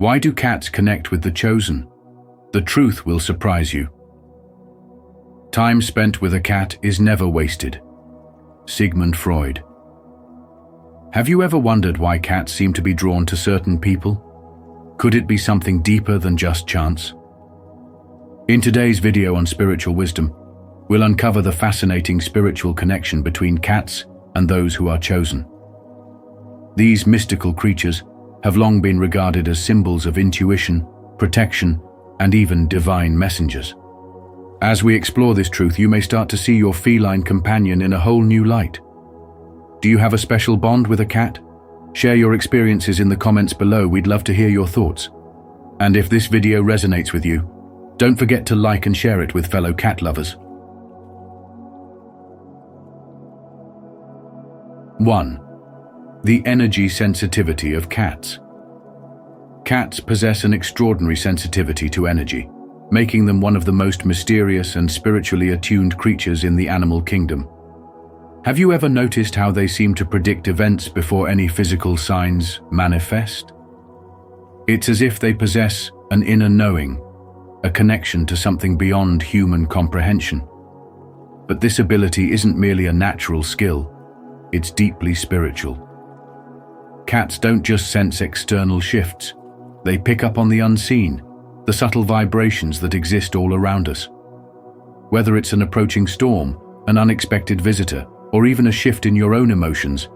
Why do cats connect with the chosen? The truth will surprise you. Time spent with a cat is never wasted. Sigmund Freud. Have you ever wondered why cats seem to be drawn to certain people? Could it be something deeper than just chance? In today's video on spiritual wisdom, we'll uncover the fascinating spiritual connection between cats and those who are chosen. These mystical creatures have long been regarded as symbols of intuition, protection, and even divine messengers. As we explore this truth, you may start to see your feline companion in a whole new light. Do you have a special bond with a cat? Share your experiences in the comments below. We'd love to hear your thoughts. And if this video resonates with you, don't forget to like and share it with fellow cat lovers. 1. The energy sensitivity of cats. Cats possess an extraordinary sensitivity to energy, making them one of the most mysterious and spiritually attuned creatures in the animal kingdom. Have you ever noticed how they seem to predict events before any physical signs manifest? It's as if they possess an inner knowing, a connection to something beyond human comprehension. But this ability isn't merely a natural skill, it's deeply spiritual. Cats don't just sense external shifts, they pick up on the unseen, the subtle vibrations that exist all around us. Whether it's an approaching storm, an unexpected visitor, or even a shift in your own emotions,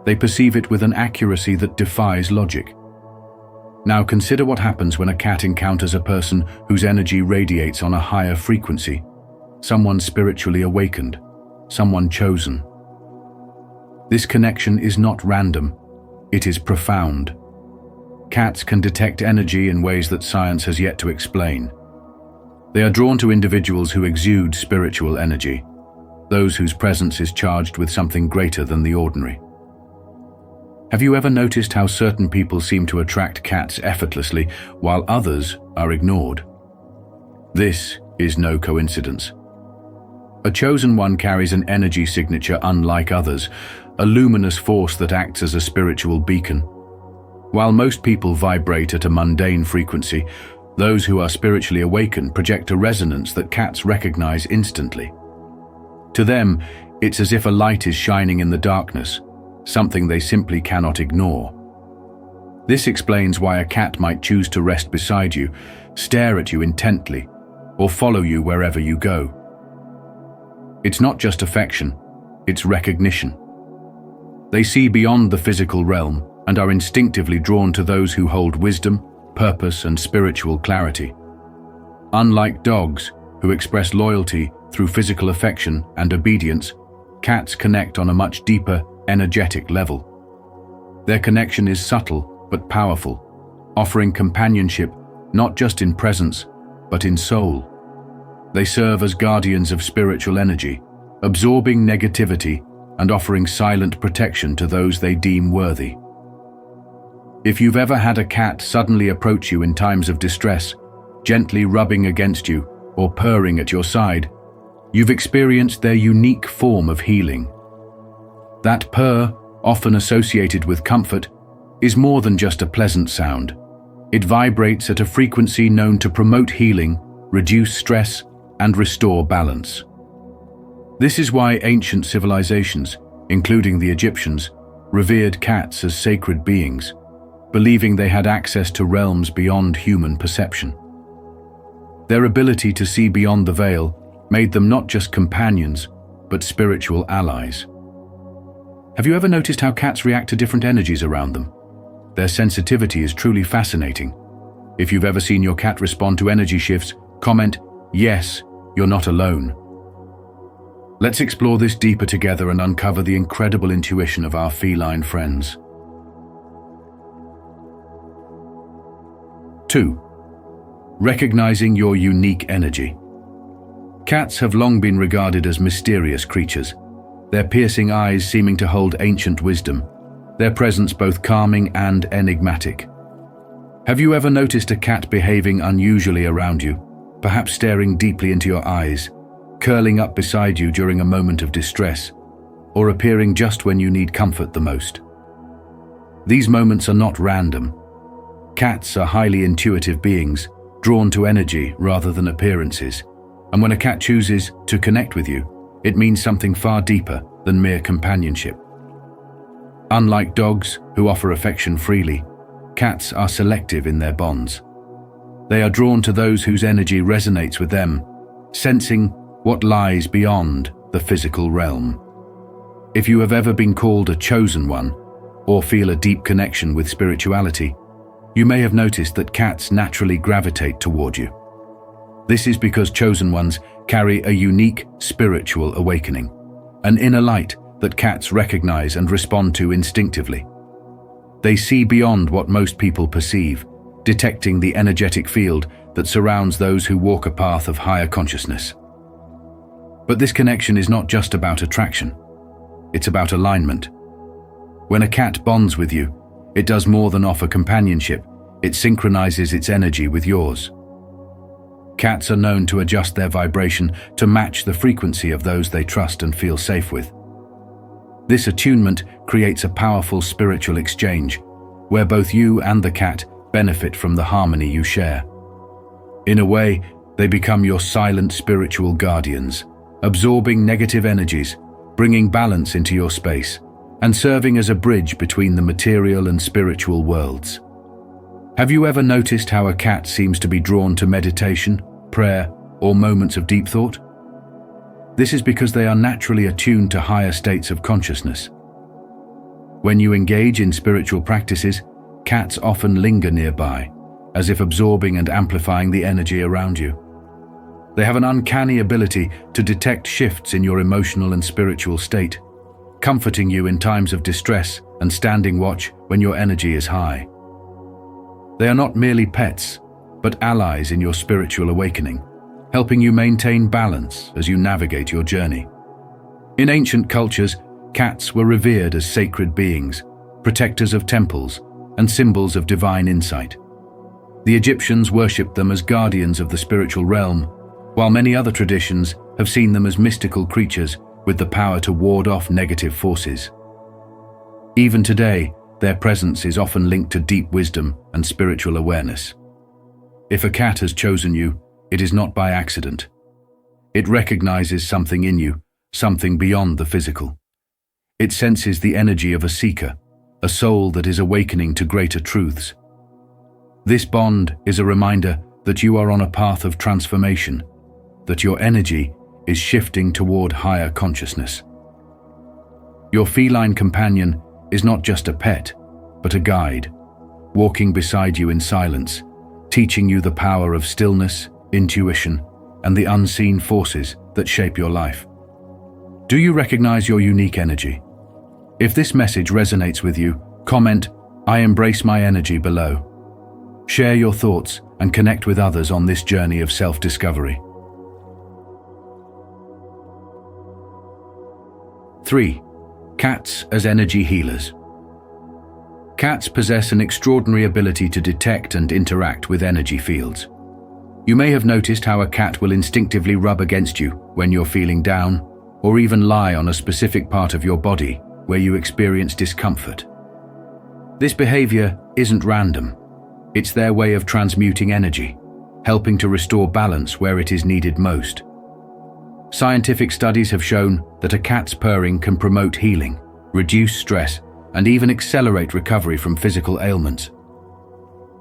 they perceive it with an accuracy that defies logic. Now consider what happens when a cat encounters a person whose energy radiates on a higher frequency, someone spiritually awakened, someone chosen. This connection is not random, it is profound. Cats can detect energy in ways that science has yet to explain. They are drawn to individuals who exude spiritual energy, those whose presence is charged with something greater than the ordinary. Have you ever noticed how certain people seem to attract cats effortlessly, while others are ignored? This is no coincidence. A chosen one carries an energy signature unlike others, a luminous force that acts as a spiritual beacon. While most people vibrate at a mundane frequency, those who are spiritually awakened project a resonance that cats recognize instantly. To them, it's as if a light is shining in the darkness, something they simply cannot ignore. This explains why a cat might choose to rest beside you, stare at you intently, or follow you wherever you go. It's not just affection, it's recognition. They see beyond the physical realm and are instinctively drawn to those who hold wisdom, purpose, and spiritual clarity. Unlike dogs, who express loyalty through physical affection and obedience, cats connect on a much deeper, energetic level. Their connection is subtle but powerful, offering companionship not just in presence, but in soul. They serve as guardians of spiritual energy, absorbing negativity and offering silent protection to those they deem worthy. If you've ever had a cat suddenly approach you in times of distress, gently rubbing against you or purring at your side, you've experienced their unique form of healing. That purr, often associated with comfort, is more than just a pleasant sound. It vibrates at a frequency known to promote healing, reduce stress, and restore balance. This is why ancient civilizations, including the Egyptians, revered cats as sacred beings, believing they had access to realms beyond human perception. Their ability to see beyond the veil made them not just companions, but spiritual allies. Have you ever noticed how cats react to different energies around them? Their sensitivity is truly fascinating. If you've ever seen your cat respond to energy shifts, comment, "Yes, you're not alone." Let's explore this deeper together and uncover the incredible intuition of our feline friends. 2. Recognizing your unique energy. Cats have long been regarded as mysterious creatures, their piercing eyes seeming to hold ancient wisdom, their presence both calming and enigmatic. Have you ever noticed a cat behaving unusually around you, perhaps staring deeply into your eyes, curling up beside you during a moment of distress, or appearing just when you need comfort the most? These moments are not random. Cats are highly intuitive beings, drawn to energy rather than appearances. And when a cat chooses to connect with you, it means something far deeper than mere companionship. Unlike dogs, who offer affection freely, cats are selective in their bonds. They are drawn to those whose energy resonates with them, sensing what lies beyond the physical realm. If you have ever been called a chosen one, or feel a deep connection with spirituality, you may have noticed that cats naturally gravitate toward you. This is because chosen ones carry a unique spiritual awakening, an inner light that cats recognize and respond to instinctively. They see beyond what most people perceive, detecting the energetic field that surrounds those who walk a path of higher consciousness. But this connection is not just about attraction. It's about alignment. When a cat bonds with you, it does more than offer companionship. It synchronizes its energy with yours. Cats are known to adjust their vibration to match the frequency of those they trust and feel safe with. This attunement creates a powerful spiritual exchange, where both you and the cat benefit from the harmony you share. In a way, they become your silent spiritual guardians, absorbing negative energies, bringing balance into your space, and serving as a bridge between the material and spiritual worlds. Have you ever noticed how a cat seems to be drawn to meditation, prayer, or moments of deep thought? This is because they are naturally attuned to higher states of consciousness. When you engage in spiritual practices, cats often linger nearby, as if absorbing and amplifying the energy around you. They have an uncanny ability to detect shifts in your emotional and spiritual state, comforting you in times of distress and standing watch when your energy is high. They are not merely pets, but allies in your spiritual awakening, helping you maintain balance as you navigate your journey. In ancient cultures, cats were revered as sacred beings, protectors of temples, and symbols of divine insight. The Egyptians worshipped them as guardians of the spiritual realm, while many other traditions have seen them as mystical creatures with the power to ward off negative forces. Even today, their presence is often linked to deep wisdom and spiritual awareness. If a cat has chosen you, it is not by accident. It recognizes something in you, something beyond the physical. It senses the energy of a seeker, a soul that is awakening to greater truths. This bond is a reminder that you are on a path of transformation, that your energy is shifting toward higher consciousness. Your feline companion is not just a pet, but a guide, walking beside you in silence, teaching you the power of stillness, intuition, and the unseen forces that shape your life. Do you recognize your unique energy? If this message resonates with you, comment, "I embrace my energy" below. Share your thoughts and connect with others on this journey of self-discovery. 3. Cats as energy healers. Cats possess an extraordinary ability to detect and interact with energy fields. You may have noticed how a cat will instinctively rub against you when you're feeling down, or even lie on a specific part of your body where you experience discomfort. This behavior isn't random. It's their way of transmuting energy, helping to restore balance where it is needed most. Scientific studies have shown that a cat's purring can promote healing, reduce stress, and even accelerate recovery from physical ailments.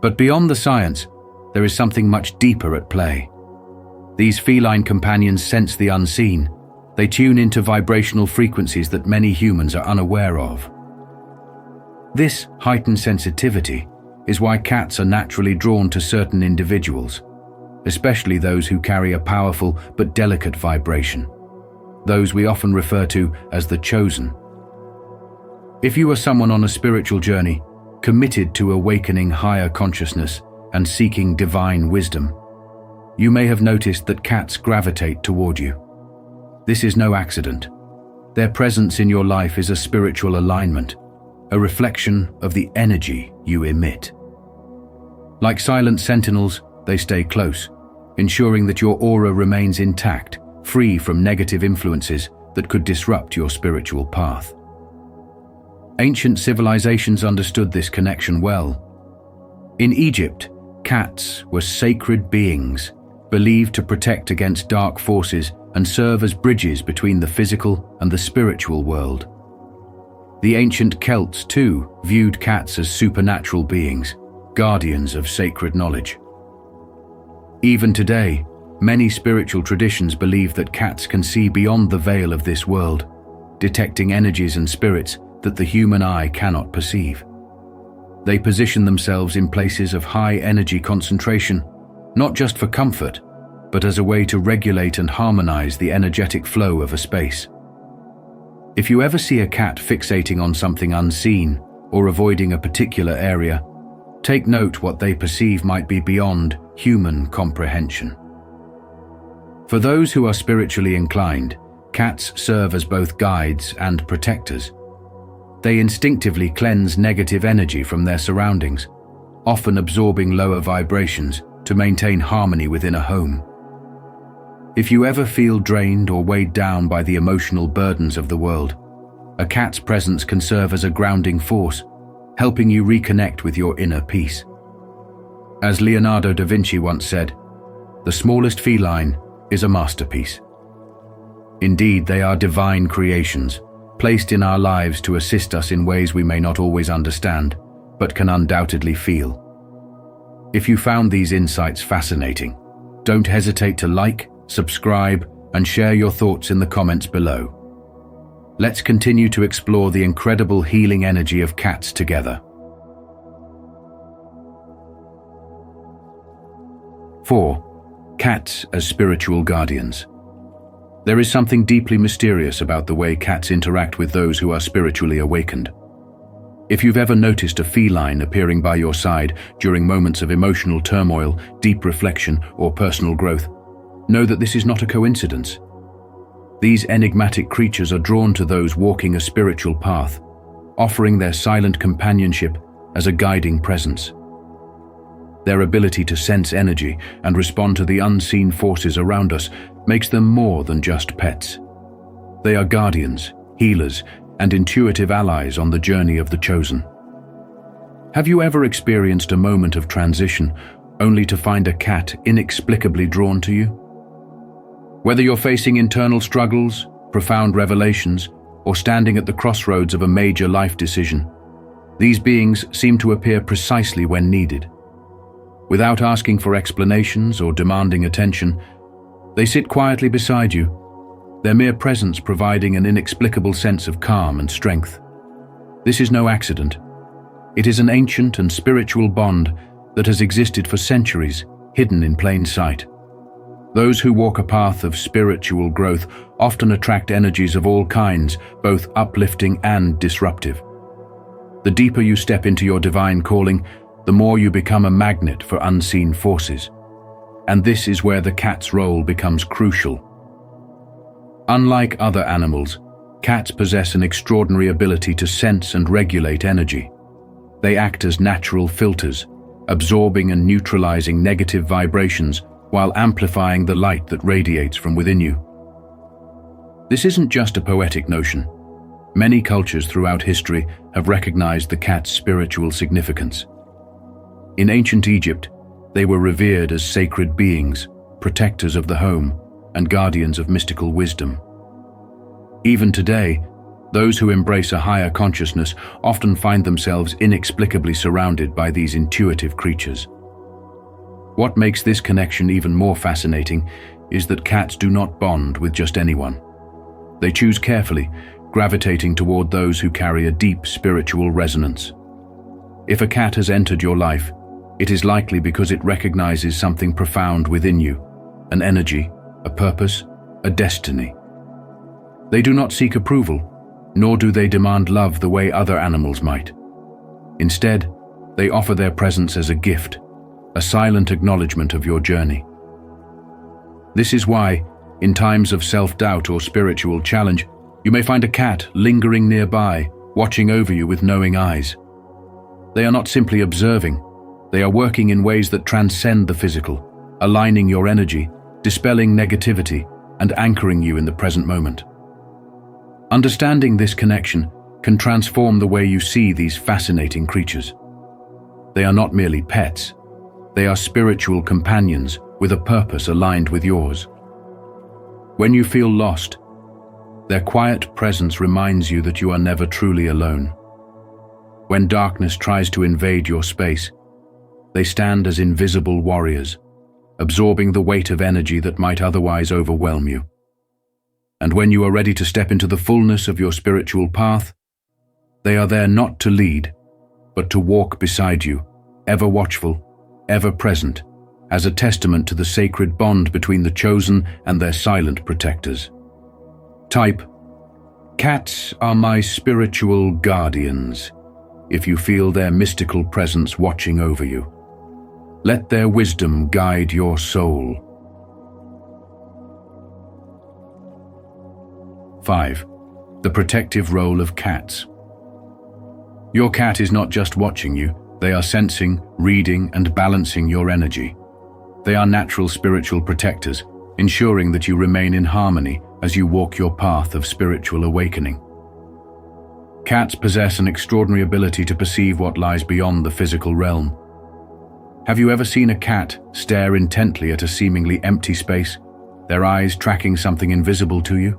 But beyond the science, there is something much deeper at play. These feline companions sense the unseen. They tune into vibrational frequencies that many humans are unaware of. This heightened sensitivity is why cats are naturally drawn to certain individuals, especially those who carry a powerful but delicate vibration, those we often refer to as the chosen. If you are someone on a spiritual journey, committed to awakening higher consciousness and seeking divine wisdom, you may have noticed that cats gravitate toward you. This is no accident. Their presence in your life is a spiritual alignment, a reflection of the energy you emit. Like silent sentinels, they stay close, ensuring that your aura remains intact, free from negative influences that could disrupt your spiritual path. Ancient civilizations understood this connection well. In Egypt, cats were sacred beings, believed to protect against dark forces and serve as bridges between the physical and the spiritual world. The ancient Celts, too, viewed cats as supernatural beings, guardians of sacred knowledge. Even today, many spiritual traditions believe that cats can see beyond the veil of this world, detecting energies and spirits that the human eye cannot perceive. They position themselves in places of high energy concentration, not just for comfort, but as a way to regulate and harmonize the energetic flow of a space. If you ever see a cat fixating on something unseen or avoiding a particular area, take note what they perceive might be beyond human comprehension. For those who are spiritually inclined, cats serve as both guides and protectors. They instinctively cleanse negative energy from their surroundings, often absorbing lower vibrations to maintain harmony within a home. If you ever feel drained or weighed down by the emotional burdens of the world, a cat's presence can serve as a grounding force, helping you reconnect with your inner peace. As Leonardo da Vinci once said, "The smallest feline is a masterpiece." Indeed, they are divine creations, placed in our lives to assist us in ways we may not always understand, but can undoubtedly feel. If you found these insights fascinating, don't hesitate to like, subscribe, and share your thoughts in the comments below. Let's continue to explore the incredible healing energy of cats together. 4. Cats as spiritual guardians. There is something deeply mysterious about the way cats interact with those who are spiritually awakened. If you've ever noticed a feline appearing by your side during moments of emotional turmoil, deep reflection, or personal growth, know that this is not a coincidence. These enigmatic creatures are drawn to those walking a spiritual path, offering their silent companionship as a guiding presence. Their ability to sense energy and respond to the unseen forces around us makes them more than just pets. They are guardians, healers, and intuitive allies on the journey of the chosen. Have you ever experienced a moment of transition only to find a cat inexplicably drawn to you? Whether you're facing internal struggles, profound revelations, or standing at the crossroads of a major life decision, these beings seem to appear precisely when needed. Without asking for explanations or demanding attention, they sit quietly beside you, their mere presence providing an inexplicable sense of calm and strength. This is no accident. It is an ancient and spiritual bond that has existed for centuries, hidden in plain sight. Those who walk a path of spiritual growth often attract energies of all kinds, both uplifting and disruptive. The deeper you step into your divine calling, the more you become a magnet for unseen forces. And this is where the cat's role becomes crucial. Unlike other animals, cats possess an extraordinary ability to sense and regulate energy. They act as natural filters, absorbing and neutralizing negative vibrations while amplifying the light that radiates from within you. This isn't just a poetic notion. Many cultures throughout history have recognized the cat's spiritual significance. In ancient Egypt, they were revered as sacred beings, protectors of the home, and guardians of mystical wisdom. Even today, those who embrace a higher consciousness often find themselves inexplicably surrounded by these intuitive creatures. What makes this connection even more fascinating is that cats do not bond with just anyone. They choose carefully, gravitating toward those who carry a deep spiritual resonance. If a cat has entered your life, it is likely because it recognizes something profound within you, an energy, a purpose, a destiny. They do not seek approval, nor do they demand love the way other animals might. Instead, they offer their presence as a gift, a silent acknowledgement of your journey. This is why, in times of self-doubt or spiritual challenge, you may find a cat lingering nearby, watching over you with knowing eyes. They are not simply observing, they are working in ways that transcend the physical, aligning your energy, dispelling negativity, and anchoring you in the present moment. Understanding this connection can transform the way you see these fascinating creatures. They are not merely pets. They are spiritual companions with a purpose aligned with yours. When you feel lost, their quiet presence reminds you that you are never truly alone. When darkness tries to invade your space, they stand as invisible warriors, absorbing the weight of energy that might otherwise overwhelm you. And when you are ready to step into the fullness of your spiritual path, they are there not to lead, but to walk beside you, ever watchful, ever present, as a testament to the sacred bond between the chosen and their silent protectors. Type: cats are my spiritual guardians. If you feel their mystical presence watching over you, let their wisdom guide your soul. 5. The protective role of cats. Your cat is not just watching you, they are sensing, reading, and balancing your energy. They are natural spiritual protectors, ensuring that you remain in harmony as you walk your path of spiritual awakening. Cats possess an extraordinary ability to perceive what lies beyond the physical realm. Have you ever seen a cat stare intently at a seemingly empty space, their eyes tracking something invisible to you?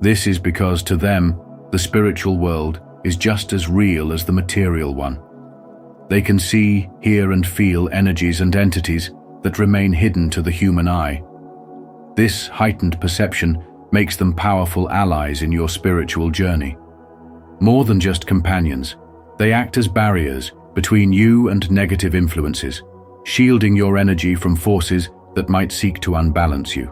This is because to them, the spiritual world is just as real as the material one. They can see, hear, and feel energies and entities that remain hidden to the human eye. This heightened perception makes them powerful allies in your spiritual journey. More than just companions, they act as barriers between you and negative influences, shielding your energy from forces that might seek to unbalance you.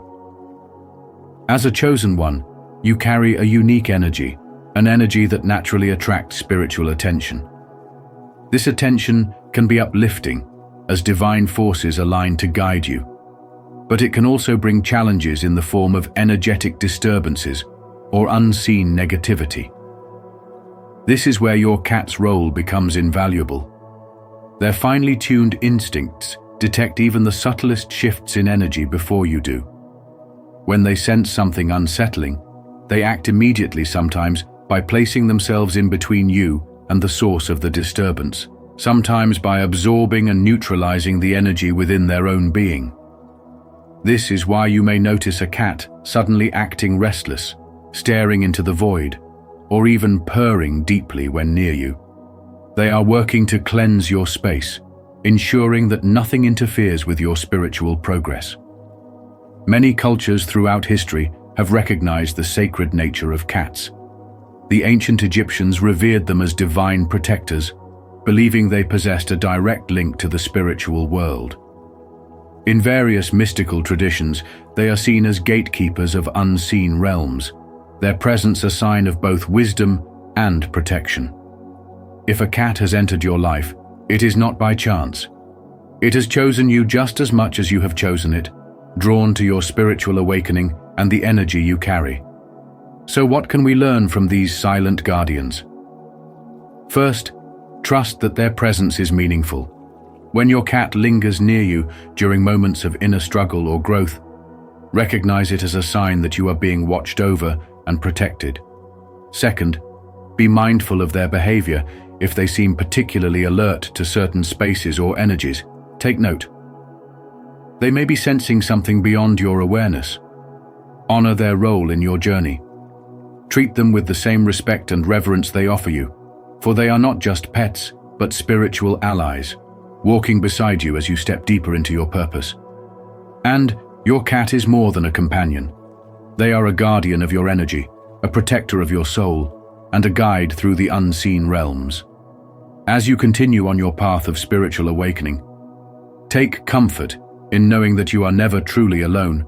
As a chosen one, you carry a unique energy, an energy that naturally attracts spiritual attention. This attention can be uplifting, as divine forces align to guide you, but it can also bring challenges in the form of energetic disturbances or unseen negativity. This is where your cat's role becomes invaluable. Their finely tuned instincts detect even the subtlest shifts in energy before you do. When they sense something unsettling, they act immediately, sometimes by placing themselves in between you and the source of the disturbance, sometimes by absorbing and neutralizing the energy within their own being. This is why you may notice a cat suddenly acting restless, staring into the void, or even purring deeply when near you. They are working to cleanse your space, ensuring that nothing interferes with your spiritual progress. Many cultures throughout history have recognized the sacred nature of cats. The ancient Egyptians revered them as divine protectors, believing they possessed a direct link to the spiritual world. In various mystical traditions, they are seen as gatekeepers of unseen realms, their presence a sign of both wisdom and protection. If a cat has entered your life, it is not by chance. It has chosen you just as much as you have chosen it, drawn to your spiritual awakening and the energy you carry. So what can we learn from these silent guardians? First, trust that their presence is meaningful. When your cat lingers near you during moments of inner struggle or growth, recognize it as a sign that you are being watched over and protected. Second, be mindful of their behavior. If they seem particularly alert to certain spaces or energies, take note. They may be sensing something beyond your awareness. Honor their role in your journey. Treat them with the same respect and reverence they offer you, for they are not just pets, but spiritual allies, walking beside you as you step deeper into your purpose. And your cat is more than a companion. They are a guardian of your energy, a protector of your soul, and a guide through the unseen realms. As you continue on your path of spiritual awakening, take comfort in knowing that you are never truly alone,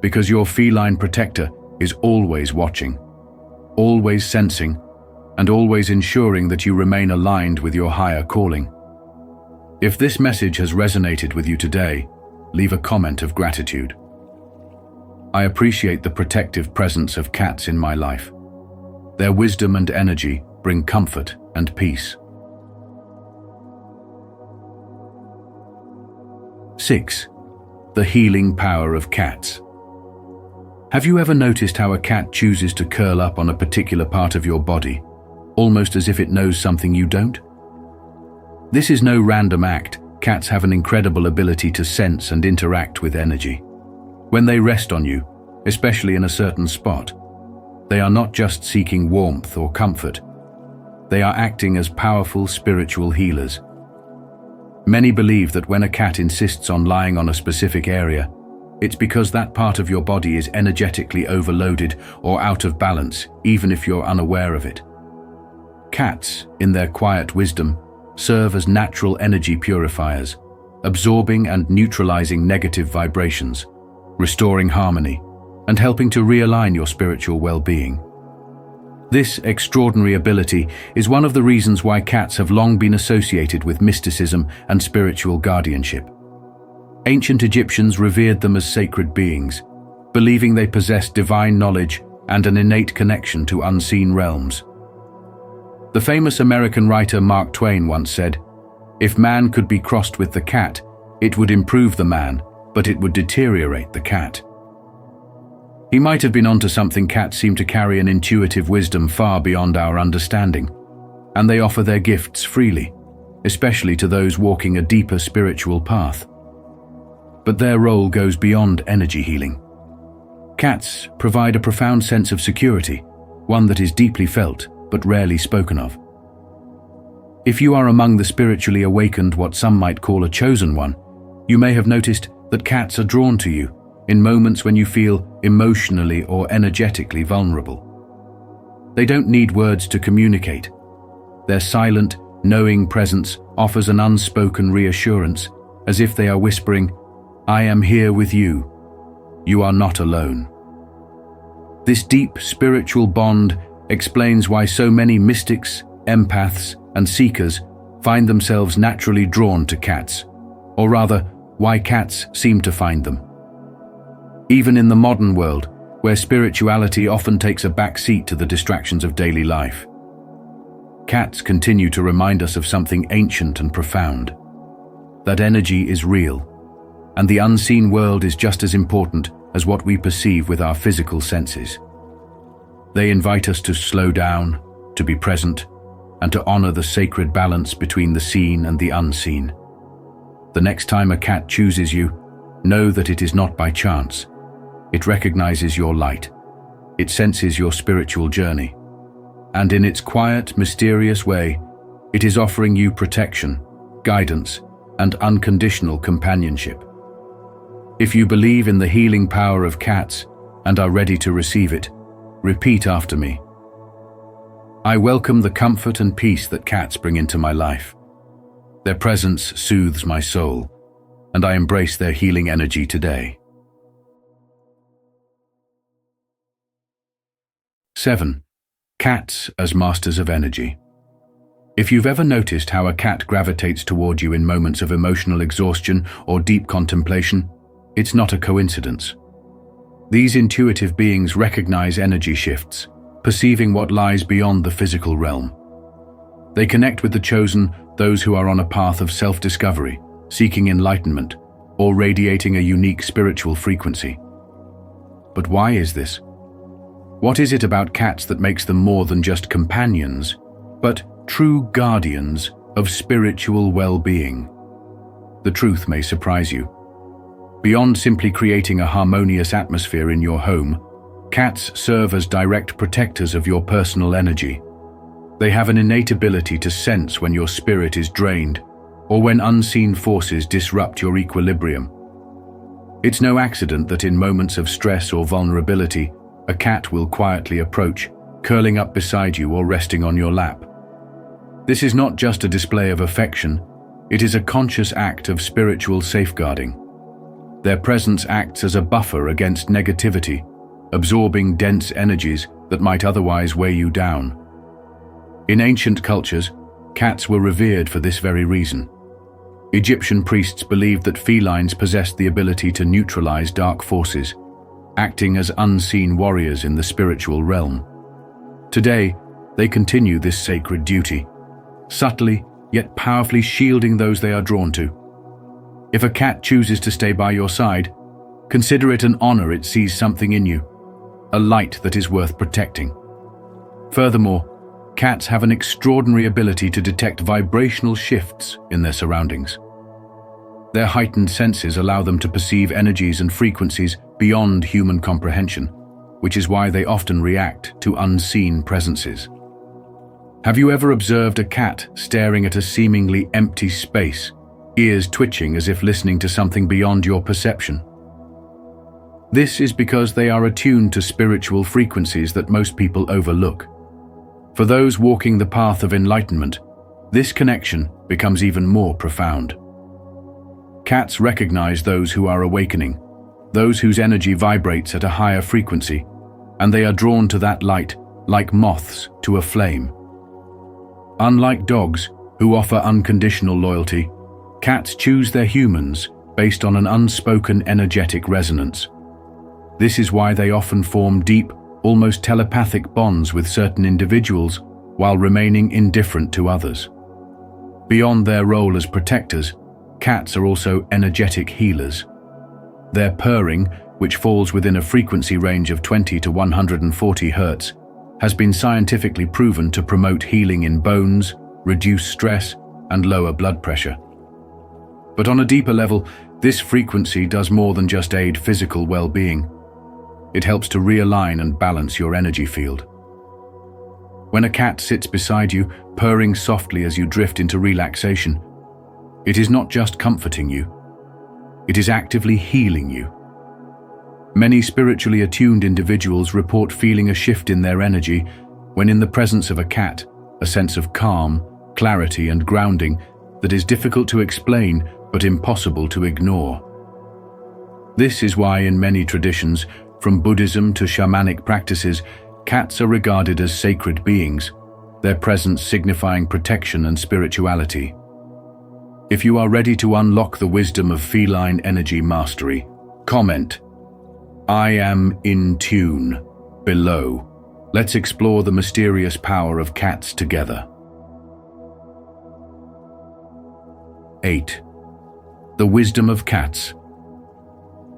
because your feline protector is always watching, always sensing, and always ensuring that you remain aligned with your higher calling. If this message has resonated with you today, leave a comment of gratitude. I appreciate the protective presence of cats in my life. Their wisdom and energy bring comfort and peace. 6. The healing power of cats. Have you ever noticed how a cat chooses to curl up on a particular part of your body, almost as if it knows something you don't? This is no random act. Cats have an incredible ability to sense and interact with energy. When they rest on you, especially in a certain spot, they are not just seeking warmth or comfort. They are acting as powerful spiritual healers. Many believe that when a cat insists on lying on a specific area, it's because that part of your body is energetically overloaded or out of balance, even if you're unaware of it. Cats, in their quiet wisdom, serve as natural energy purifiers, absorbing and neutralizing negative vibrations, restoring harmony, and helping to realign your spiritual well-being. This extraordinary ability is one of the reasons why cats have long been associated with mysticism and spiritual guardianship. Ancient Egyptians revered them as sacred beings, believing they possessed divine knowledge and an innate connection to unseen realms. The famous American writer Mark Twain once said, "If man could be crossed with the cat, it would improve the man, but it would deteriorate the cat." He might have been onto something. Cats seem to carry an intuitive wisdom far beyond our understanding, and they offer their gifts freely, especially to those walking a deeper spiritual path. But their role goes beyond energy healing. Cats provide a profound sense of security, one that is deeply felt but rarely spoken of. If you are among the spiritually awakened, what some might call a chosen one, you may have noticed that cats are drawn to you in moments when you feel emotionally or energetically vulnerable. They don't need words to communicate. Their silent, knowing presence offers an unspoken reassurance, as if they are whispering, "I am here with you. You are not alone." This deep spiritual bond explains why so many mystics, empaths, and seekers find themselves naturally drawn to cats, or rather, why cats seem to find them. Even in the modern world, where spirituality often takes a back seat to the distractions of daily life, cats continue to remind us of something ancient and profound: that energy is real, and the unseen world is just as important as what we perceive with our physical senses. They invite us to slow down, to be present, and to honor the sacred balance between the seen and the unseen. The next time a cat chooses you, know that it is not by chance. It recognizes your light. It senses your spiritual journey. And in its quiet, mysterious way, it is offering you protection, guidance, and unconditional companionship. If you believe in the healing power of cats and are ready to receive it, repeat after me. I welcome the comfort and peace that cats bring into my life. Their presence soothes my soul, and I embrace their healing energy today. 7. Cats as masters of energy. If you've ever noticed how a cat gravitates toward you in moments of emotional exhaustion or deep contemplation, it's not a coincidence. These intuitive beings recognize energy shifts, perceiving what lies beyond the physical realm. They connect with the chosen, those who are on a path of self-discovery, seeking enlightenment, or radiating a unique spiritual frequency. But why is this? What is it about cats that makes them more than just companions, but true guardians of spiritual well-being? The truth may surprise you. Beyond simply creating a harmonious atmosphere in your home, cats serve as direct protectors of your personal energy. They have an innate ability to sense when your spirit is drained or when unseen forces disrupt your equilibrium. It's no accident that in moments of stress or vulnerability, a cat will quietly approach, curling up beside you or resting on your lap. This is not just a display of affection, it is a conscious act of spiritual safeguarding. Their presence acts as a buffer against negativity, absorbing dense energies that might otherwise weigh you down. In ancient cultures, cats were revered for this very reason. Egyptian priests believed that felines possessed the ability to neutralize dark forces, acting as unseen warriors in the spiritual realm. Today, they continue this sacred duty, subtly yet powerfully shielding those they are drawn to. If a cat chooses to stay by your side, consider it an honor. It sees something in you, a light that is worth protecting. Furthermore, Cats have an extraordinary ability to detect vibrational shifts in their surroundings. Their heightened senses allow them to perceive energies and frequencies beyond human comprehension, which is why they often react to unseen presences. Have you ever observed a cat staring at a seemingly empty space, ears twitching as if listening to something beyond your perception? This is because they are attuned to spiritual frequencies that most people overlook. For those walking the path of enlightenment, this connection becomes even more profound. Cats recognize those who are awakening, those whose energy vibrates at a higher frequency, and they are drawn to that light like moths to a flame. Unlike dogs, who offer unconditional loyalty, cats choose their humans based on an unspoken energetic resonance. This is why they often form deep, almost telepathic bonds with certain individuals while remaining indifferent to others. Beyond their role as protectors, cats are also energetic healers. Their purring, which falls within a frequency range of 20 to 140 Hz, has been scientifically proven to promote healing in bones, reduce stress, and lower blood pressure. But on a deeper level, this frequency does more than just aid physical well-being. It helps to realign and balance your energy field. When a cat sits beside you, purring softly as you drift into relaxation, it is not just comforting you, it is actively healing you. Many spiritually attuned individuals report feeling a shift in their energy when in the presence of a cat, a sense of calm, clarity, and grounding that is difficult to explain but impossible to ignore. This is why in many traditions, from Buddhism to shamanic practices, cats are regarded as sacred beings, their presence signifying protection and spirituality. If you are ready to unlock the wisdom of feline energy mastery, comment, "I am in tune," below. Let's explore the mysterious power of cats together. 8. The wisdom of cats.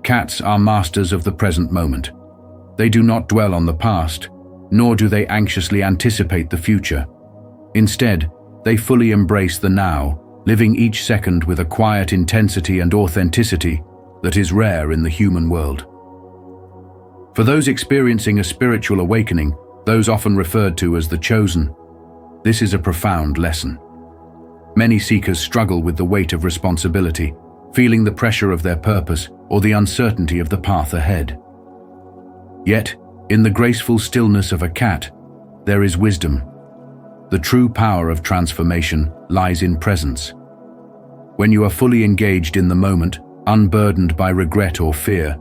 Cats are masters of the present moment. They do not dwell on the past, nor do they anxiously anticipate the future. Instead, they fully embrace the now, living each second with a quiet intensity and authenticity that is rare in the human world. For those experiencing a spiritual awakening, those often referred to as the chosen, this is a profound lesson. Many seekers struggle with the weight of responsibility, feeling the pressure of their purpose or the uncertainty of the path ahead. Yet, in the graceful stillness of a cat, there is wisdom. The true power of transformation lies in presence. When you are fully engaged in the moment, unburdened by regret or fear,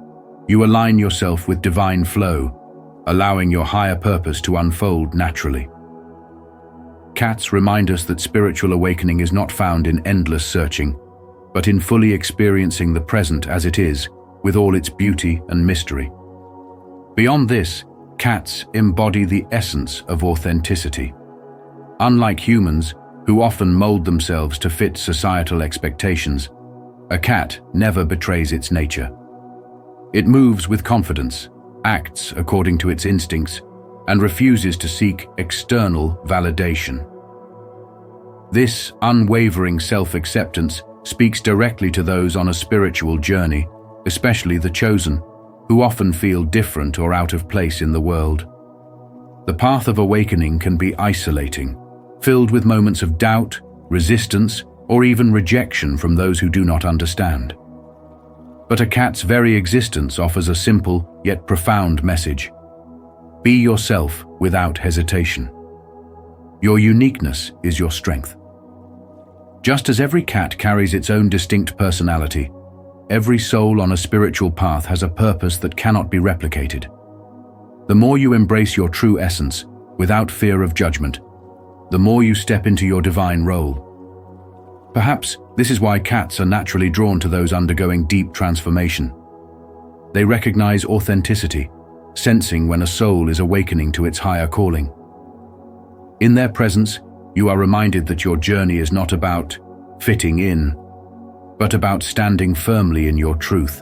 you align yourself with divine flow, allowing your higher purpose to unfold naturally. Cats remind us that spiritual awakening is not found in endless searching, but in fully experiencing the present as it is, with all its beauty and mystery. Beyond this, cats embody the essence of authenticity. Unlike humans, who often mold themselves to fit societal expectations, a cat never betrays its nature. It moves with confidence, acts according to its instincts, and refuses to seek external validation. This unwavering self-acceptance speaks directly to those on a spiritual journey, especially the chosen, who often feel different or out of place in the world. The path of awakening can be isolating, filled with moments of doubt, resistance, or even rejection from those who do not understand. But a cat's very existence offers a simple yet profound message. Be yourself without hesitation. Your uniqueness is your strength. Just as every cat carries its own distinct personality, every soul on a spiritual path has a purpose that cannot be replicated. The more you embrace your true essence, without fear of judgment, the more you step into your divine role. Perhaps this is why cats are naturally drawn to those undergoing deep transformation. They recognize authenticity, sensing when a soul is awakening to its higher calling. In their presence, you are reminded that your journey is not about fitting in, but about standing firmly in your truth.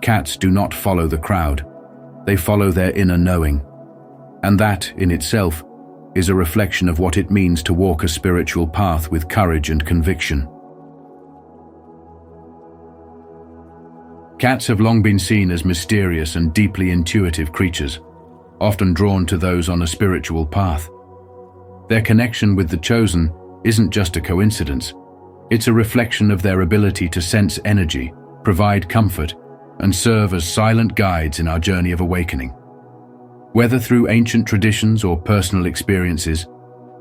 Cats do not follow the crowd, they follow their inner knowing, and that, in itself, is a reflection of what it means to walk a spiritual path with courage and conviction. Cats have long been seen as mysterious and deeply intuitive creatures, often drawn to those on a spiritual path. Their connection with the chosen isn't just a coincidence. It's a reflection of their ability to sense energy, provide comfort, and serve as silent guides in our journey of awakening. Whether through ancient traditions or personal experiences,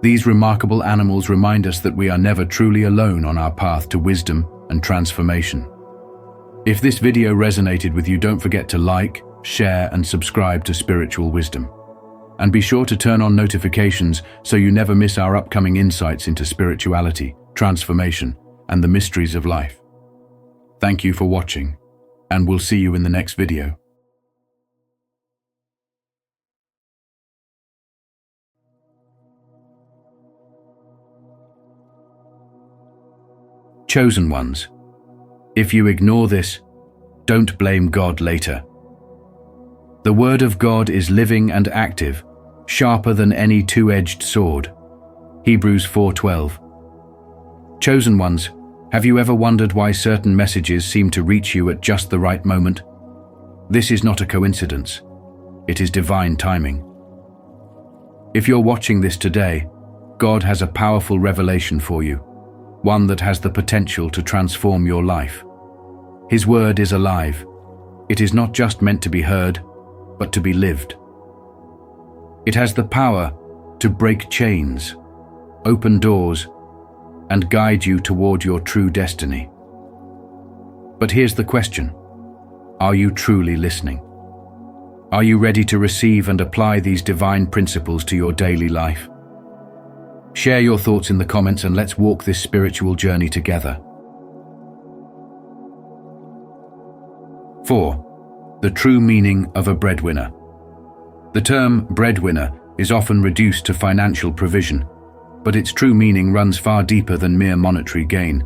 these remarkable animals remind us that we are never truly alone on our path to wisdom and transformation. If this video resonated with you, don't forget to like, share, and subscribe to Spiritual Wisdom. And be sure to turn on notifications so you never miss our upcoming insights into spirituality, transformation, and the mysteries of life. Thank you for watching, and we'll see you in the next video. Chosen ones. If you ignore this, don't blame God later. The Word of God is living and active, sharper than any two-edged sword. Hebrews 4:12. Chosen ones, have you ever wondered why certain messages seem to reach you at just the right moment? This is not a coincidence. It is divine timing. If you're watching this today, God has a powerful revelation for you, one that has the potential to transform your life. His word is alive. It is not just meant to be heard, but to be lived. It has the power to break chains, open doors, and guide you toward your true destiny. But here's the question: are you truly listening? Are you ready to receive and apply these divine principles to your daily life? Share your thoughts in the comments and let's walk this spiritual journey together. 4. The true meaning of a breadwinner. The term breadwinner is often reduced to financial provision, but its true meaning runs far deeper than mere monetary gain.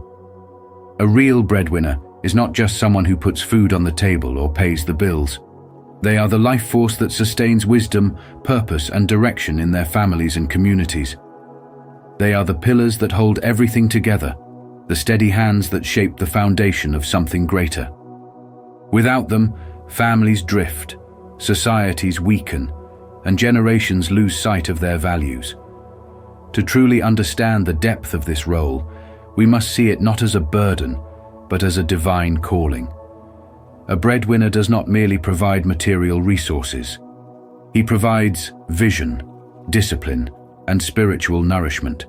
A real breadwinner is not just someone who puts food on the table or pays the bills. They are the life force that sustains wisdom, purpose, and direction in their families and communities. They are the pillars that hold everything together, the steady hands that shape the foundation of something greater. Without them, families drift, societies weaken, and generations lose sight of their values. To truly understand the depth of this role, we must see it not as a burden, but as a divine calling. A breadwinner does not merely provide material resources. He provides vision, discipline, and spiritual nourishment.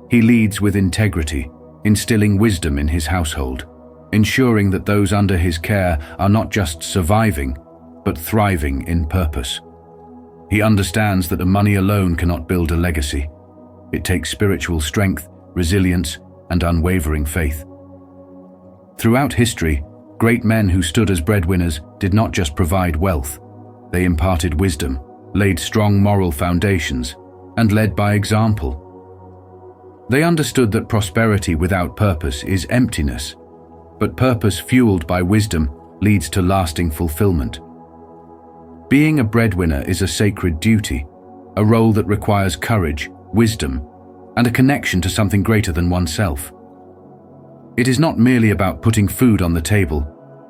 He leads with integrity, instilling wisdom in his household, ensuring that those under his care are not just surviving, but thriving in purpose. He understands that money alone cannot build a legacy. It takes spiritual strength, resilience, and unwavering faith. Throughout history, great men who stood as breadwinners did not just provide wealth. They imparted wisdom, laid strong moral foundations, and led by example. They understood that prosperity without purpose is emptiness, but purpose fueled by wisdom leads to lasting fulfillment. Being a breadwinner is a sacred duty, a role that requires courage, wisdom, and a connection to something greater than oneself. It is not merely about putting food on the table,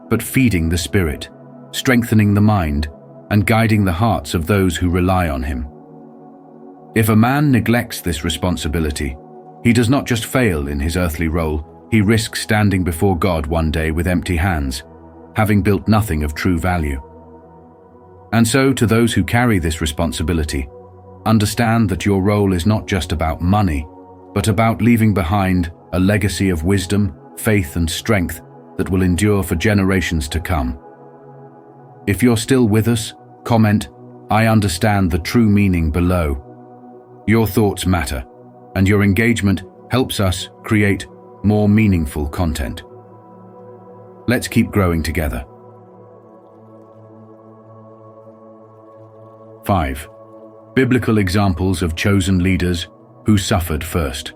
but feeding the spirit, strengthening the mind, and guiding the hearts of those who rely on him. If a man neglects this responsibility, he does not just fail in his earthly role, he risks standing before God one day with empty hands, having built nothing of true value. And so, to those who carry this responsibility, understand that your role is not just about money, but about leaving behind a legacy of wisdom, faith, and strength that will endure for generations to come. If you're still with us, comment, "I understand the true meaning" below. Your thoughts matter, and your engagement helps us create more meaningful content. Let's keep growing together. 5. Biblical examples of chosen leaders who suffered first.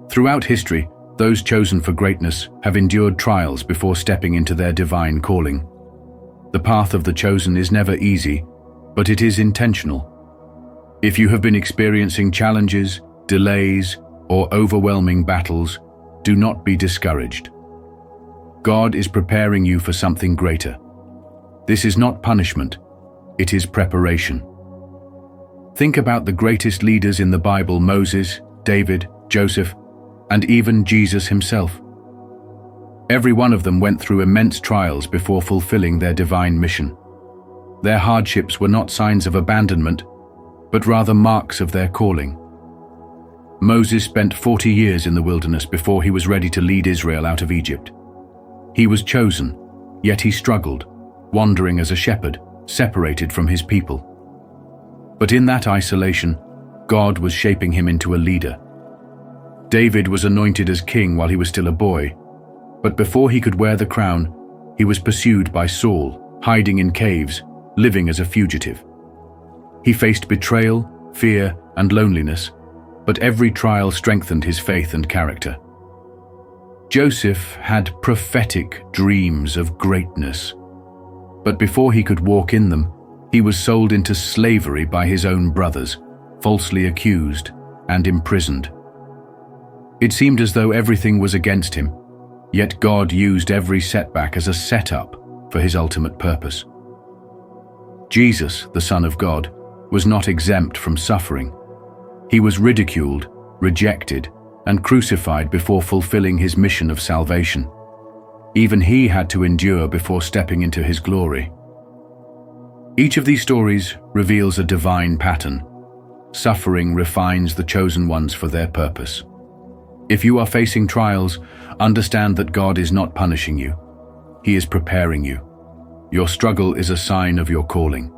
Throughout history, those chosen for greatness have endured trials before stepping into their divine calling. The path of the chosen is never easy, but it is intentional. If you have been experiencing challenges, delays, or overwhelming battles, do not be discouraged. God is preparing you for something greater. This is not punishment, it is preparation. Think about the greatest leaders in the Bible: Moses, David, Joseph, and even Jesus himself. Every one of them went through immense trials before fulfilling their divine mission. Their hardships were not signs of abandonment, but rather marks of their calling. Moses spent 40 years in the wilderness before he was ready to lead Israel out of Egypt. He was chosen, yet he struggled, wandering as a shepherd, separated from his people. But in that isolation, God was shaping him into a leader. David was anointed as king while he was still a boy, but before he could wear the crown, he was pursued by Saul, hiding in caves, living as a fugitive. He faced betrayal, fear, and loneliness, but every trial strengthened his faith and character. Joseph had prophetic dreams of greatness, but before he could walk in them, he was sold into slavery by his own brothers, falsely accused and imprisoned. It seemed as though everything was against him, yet God used every setback as a setup for his ultimate purpose. Jesus, the Son of God, was not exempt from suffering. He was ridiculed, rejected, and crucified before fulfilling his mission of salvation. Even he had to endure before stepping into his glory. Each of these stories reveals a divine pattern. Suffering refines the chosen ones for their purpose. If you are facing trials, understand that God is not punishing you. He is preparing you. Your struggle is a sign of your calling.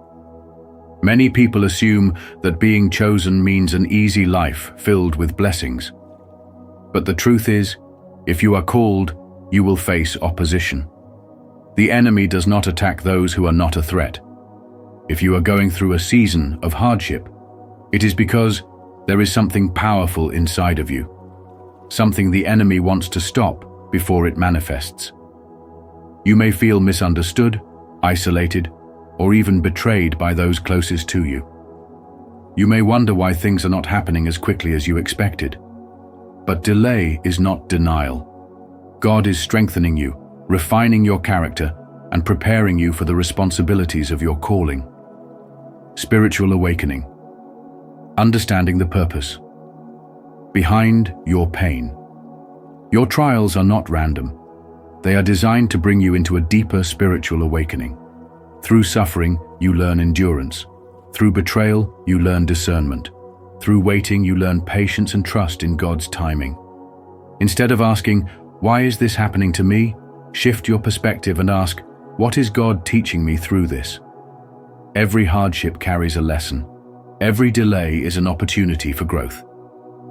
Many people assume that being chosen means an easy life filled with blessings. But the truth is, if you are called, you will face opposition. The enemy does not attack those who are not a threat. If you are going through a season of hardship, it is because there is something powerful inside of you, something the enemy wants to stop before it manifests. You may feel misunderstood, isolated, or even betrayed by those closest to you. You may wonder why things are not happening as quickly as you expected. But delay is not denial. God is strengthening you, refining your character, and preparing you for the responsibilities of your calling. Spiritual awakening. Understanding the purpose. Behind your pain. Your trials are not random. They are designed to bring you into a deeper spiritual awakening. Through suffering, you learn endurance. Through betrayal, you learn discernment. Through waiting, you learn patience and trust in God's timing. Instead of asking, "Why is this happening to me?" shift your perspective and ask, "What is God teaching me through this?" Every hardship carries a lesson. Every delay is an opportunity for growth.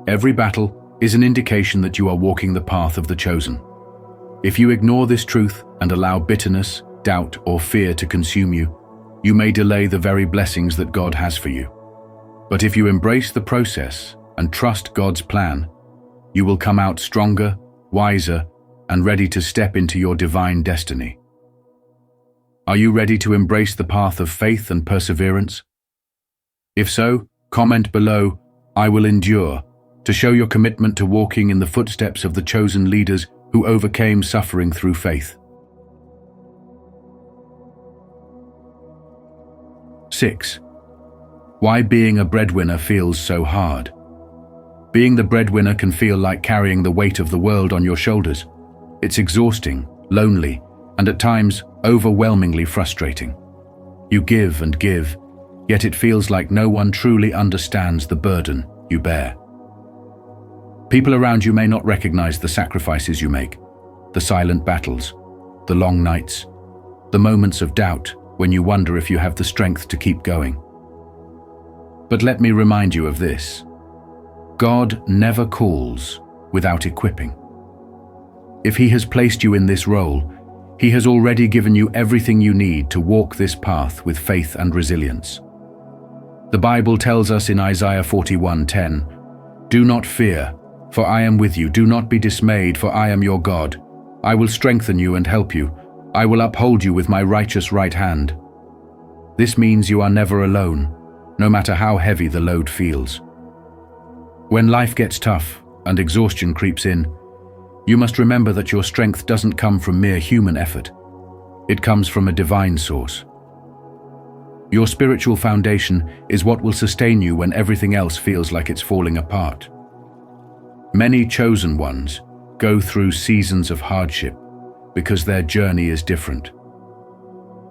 Every battle is an indication that you are walking the path of the chosen. If you ignore this truth and allow bitterness, doubt, or fear to consume you, you may delay the very blessings that God has for you. But if you embrace the process and trust God's plan, you will come out stronger, wiser, and ready to step into your divine destiny. Are you ready to embrace the path of faith and perseverance? If so, comment below, "I will endure," to show your commitment to walking in the footsteps of the chosen leaders who overcame suffering through faith. 6. Why being a breadwinner feels so hard. Being the breadwinner can feel like carrying the weight of the world on your shoulders. It's exhausting, lonely, and at times overwhelmingly frustrating. You give and give, yet it feels like no one truly understands the burden you bear. People around you may not recognize the sacrifices you make, the silent battles, the long nights, the moments of doubt when you wonder if you have the strength to keep going. But let me remind you of this. God never calls without equipping. If He has placed you in this role, He has already given you everything you need to walk this path with faith and resilience. The Bible tells us in Isaiah 41:10, "Do not fear, for I am with you. Do not be dismayed, for I am your God. I will strengthen you and help you. I will uphold you with my righteous right hand." This means you are never alone. no matter how heavy the load feels. When life gets tough and exhaustion creeps in, you must remember that your strength doesn't come from mere human effort. It comes from a divine source. Your spiritual foundation is what will sustain you when everything else feels like it's falling apart. Many chosen ones go through seasons of hardship because their journey is different.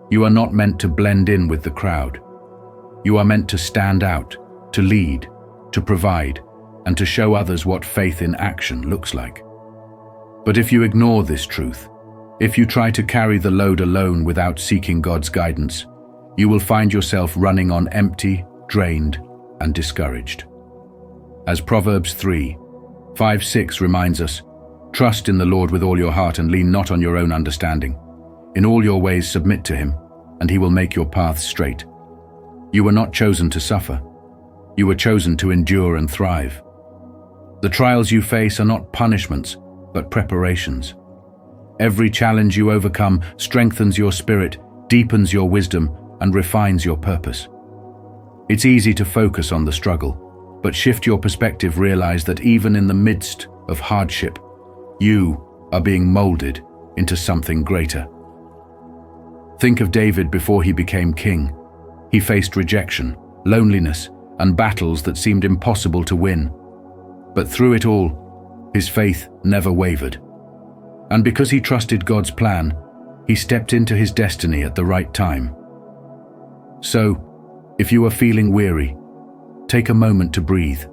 You are not meant to blend in with the crowd. You are meant to stand out, to lead, to provide, and to show others what faith in action looks like. But if you ignore this truth, if you try to carry the load alone without seeking God's guidance, you will find yourself running on empty, drained, and discouraged. As Proverbs 3:5-6 reminds us, "Trust in the Lord with all your heart and lean not on your own understanding. In all your ways submit to him, and he will make your paths straight." You were not chosen to suffer. You were chosen to endure and thrive. The trials you face are not punishments, but preparations. Every challenge you overcome strengthens your spirit, deepens your wisdom, and refines your purpose. It's easy to focus on the struggle, but shift your perspective, realize that even in the midst of hardship, you are being molded into something greater. Think of David before he became king. He faced rejection, loneliness, and battles that seemed impossible to win. But through it all, his faith never wavered. And because he trusted God's plan, he stepped into his destiny at the right time. So, if you are feeling weary, take a moment to breathe.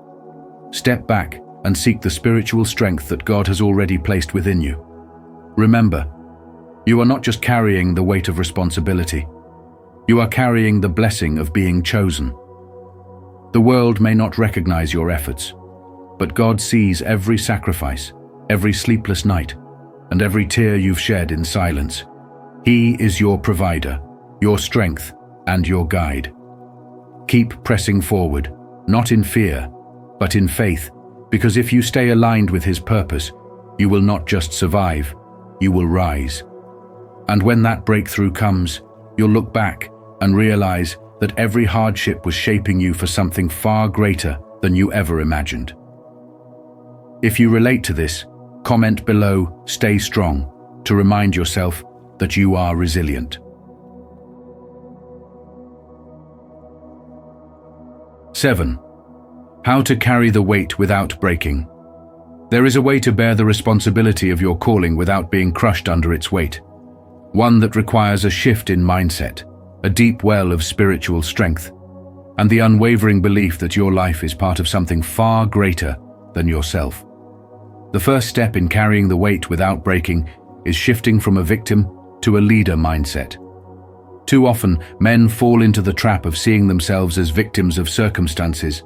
Step back and seek the spiritual strength that God has already placed within you. Remember, you are not just carrying the weight of responsibility. You are carrying the blessing of being chosen. The world may not recognize your efforts, but God sees every sacrifice, every sleepless night, and every tear you've shed in silence. He is your provider, your strength, and your guide. Keep pressing forward, not in fear, but in faith, because if you stay aligned with his purpose, you will not just survive, you will rise. And when that breakthrough comes, you'll look back and realize that every hardship was shaping you for something far greater than you ever imagined. If you relate to this, comment below "Stay strong" to remind yourself that you are resilient. 7. How to carry the weight without breaking. There is a way to bear the responsibility of your calling without being crushed under its weight. One that requires a shift in mindset, a deep well of spiritual strength, and the unwavering belief that your life is part of something far greater than yourself. The first step in carrying the weight without breaking is shifting from a victim to a leader mindset. Too often, men fall into the trap of seeing themselves as victims of circumstances,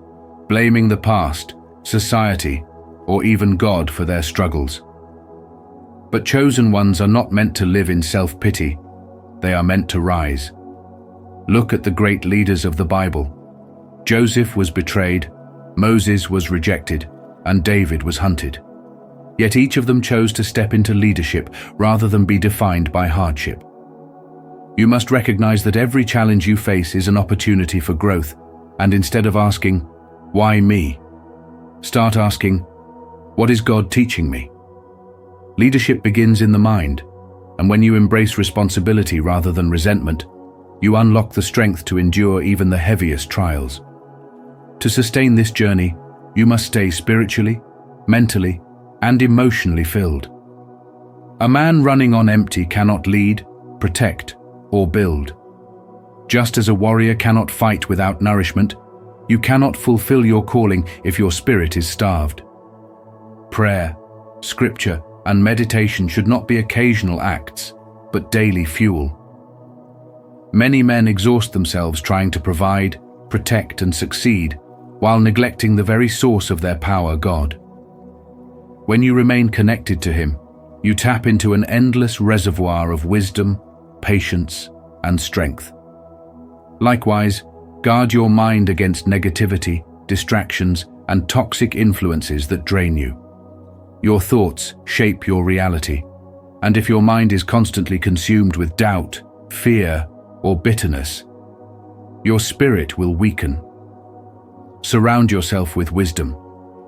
blaming the past, society, or even God for their struggles. But chosen ones are not meant to live in self-pity. They are meant to rise. Look at the great leaders of the Bible. Joseph was betrayed, Moses was rejected, and David was hunted. Yet each of them chose to step into leadership rather than be defined by hardship. You must recognize that every challenge you face is an opportunity for growth, and instead of asking, "Why me?" start asking, "What is God teaching me?" Leadership begins in the mind, and when you embrace responsibility rather than resentment, you unlock the strength to endure even the heaviest trials. To sustain this journey, you must stay spiritually, mentally, and emotionally filled. A man running on empty cannot lead, protect, or build. Just as a warrior cannot fight without nourishment, you cannot fulfill your calling if your spirit is starved. Prayer, scripture, and meditation should not be occasional acts, but daily fuel. Many men exhaust themselves trying to provide, protect, and succeed, while neglecting the very source of their power, God. When you remain connected to Him, you tap into an endless reservoir of wisdom, patience, and strength. Likewise, guard your mind against negativity, distractions, and toxic influences that drain you. Your thoughts shape your reality, and if your mind is constantly consumed with doubt, fear, or bitterness, your spirit will weaken Surround yourself with wisdom,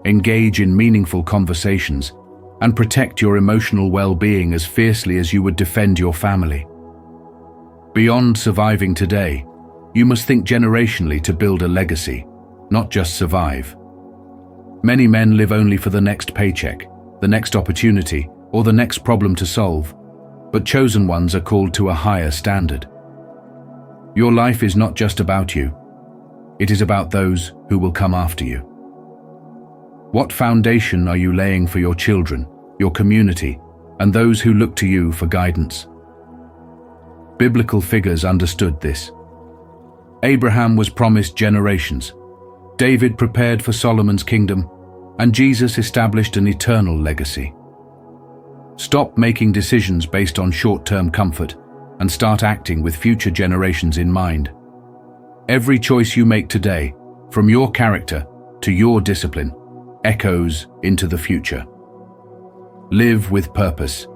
engage in meaningful conversations, and protect your emotional well-being as fiercely as you would defend your family. Beyond surviving today, you must think generationally to build a legacy, not just survive. Many men live only for the next paycheck, the next opportunity, or the next problem to solve, but chosen ones are called to a higher standard. Your life is not just about you. It is about those who will come after you. What foundation are you laying for your children, your community, and those who look to you for guidance? Biblical figures understood this. Abraham was promised generations, David prepared for Solomon's kingdom, and Jesus established an eternal legacy. Stop making decisions based on short-term comfort and start acting with future generations in mind. Every choice you make today, from your character to your discipline, echoes into the future. Live with purpose,